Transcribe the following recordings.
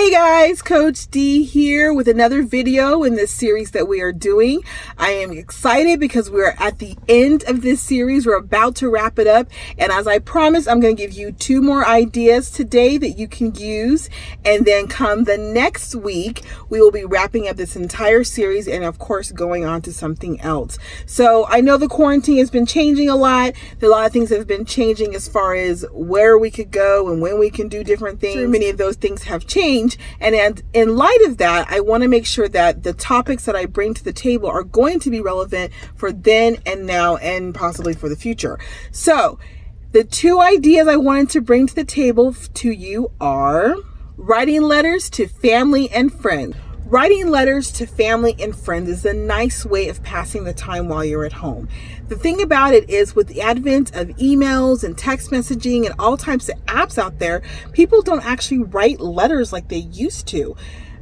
Hey guys, Coach D here with another video in this series that we are doing. I am excited because we're at the end of this series. We're about to wrap it up. And as I promised, I'm going to give you 2 more ideas today that you can use. And then come the next week, we will be wrapping up this entire series and of course going on to something else. So I know the quarantine has been changing a lot. There are a lot of things that have been changing as far as where we could go and when we can do different things. Many of those things have changed. And in light of that, I want to make sure that the topics that I bring to the table are going to be relevant for then and now and possibly for the future. So the 2 ideas I wanted to bring to the table to you are writing letters to family and friends. Writing letters to family and friends is a nice way of passing the time while you're at home. The thing about it is, with the advent of emails and text messaging and all types of apps out there, people don't actually write letters like they used to.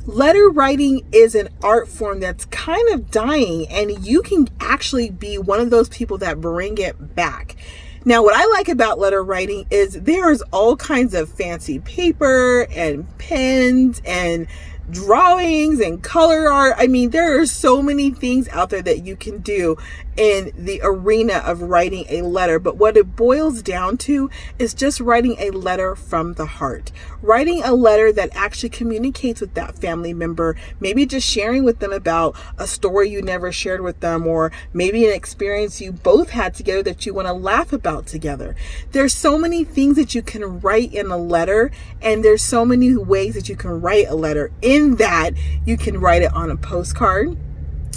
Letter writing is an art form that's kind of dying, and you can actually be one of those people that bring it back. Now, what I like about letter writing is there's all kinds of fancy paper and pens and drawings and color art. I mean, there are so many things out there that you can do in the arena of writing a letter, but what it boils down to is just writing a letter from the heart. Writing a letter that actually communicates with that family member, maybe just sharing with them about a story you never shared with them, or maybe an experience you both had together that you want to laugh about together. There's so many things that you can write in a letter, and there's so many ways that you can write a letter. In that, you can write it on a postcard.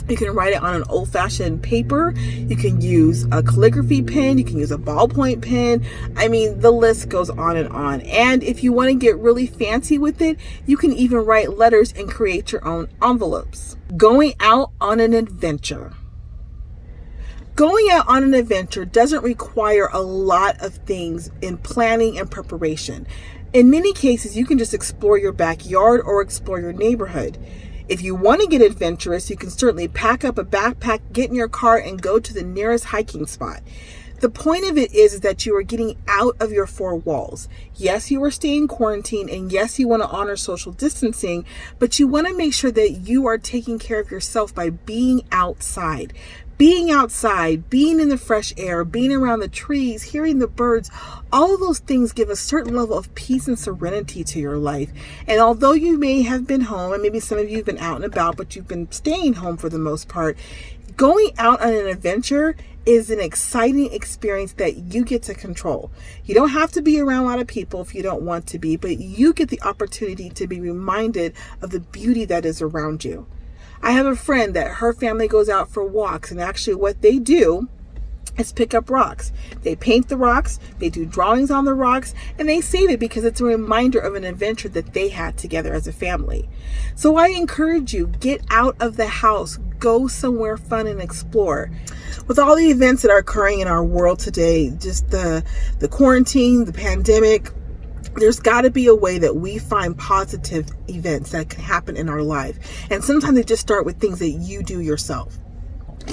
You can write it on an old-fashioned paper. You can use a calligraphy pen. You can use a ballpoint pen. I mean, the list goes on and on. And if you want to get really fancy with it, you can even write letters and create your own envelopes. Going out on an adventure. Going out on an adventure doesn't require a lot of things in planning and preparation. In many cases, you can just explore your backyard or explore your neighborhood. If you want to get adventurous, you can certainly pack up a backpack, get in your car, and go to the nearest hiking spot. The point of it is that you are getting out of your 4 walls. Yes, you are staying quarantined, and yes, you want to honor social distancing, but you want to make sure that you are taking care of yourself by being outside. Being outside, being in the fresh air, being around the trees, hearing the birds, all of those things give a certain level of peace and serenity to your life. And although you may have been home, and maybe some of you have been out and about, but you've been staying home for the most part, going out on an adventure is an exciting experience that you get to control. You don't have to be around a lot of people if you don't want to be, but you get the opportunity to be reminded of the beauty that is around you. I have a friend that her family goes out for walks, and actually what they do is pick up rocks. They paint the rocks, they do drawings on the rocks, and they save it because it's a reminder of an adventure that they had together as a family. So I encourage you, get out of the house, go somewhere fun and explore. With all the events that are occurring in our world today, just the quarantine, the pandemic, there's got to be a way that we find positive events that can happen in our life. And sometimes they just start with things that you do yourself.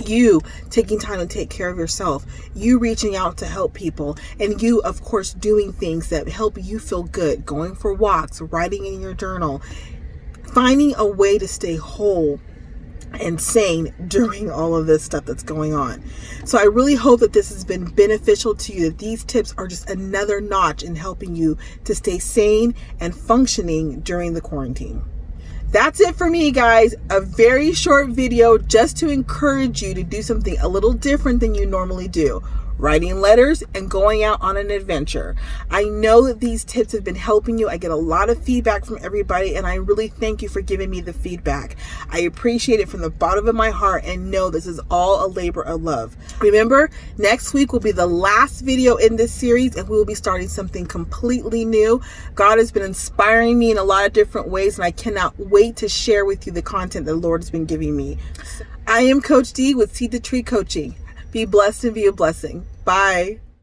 You taking time to take care of yourself, you reaching out to help people, and you, of course, doing things that help you feel good, going for walks, writing in your journal, finding a way to stay whole and sane during all of this stuff that's going on. So I really hope that this has been beneficial to you, that these tips are just another notch in helping you to stay sane and functioning during the quarantine. That's it for me, guys. A very short video just to encourage you to do something a little different than you normally do. Writing letters and going out on an adventure. I know that these tips have been helping you. I get a lot of feedback from everybody, and I really thank you for giving me the feedback. I appreciate it from the bottom of my heart, and know this is all a labor of love. Remember, next week will be the last video in this series, and we will be starting something completely new. God has been inspiring me in a lot of different ways, and I cannot wait to share with you the content the Lord has been giving me. I am Coach D with Seed the Tree Coaching. Be blessed and be a blessing. Bye.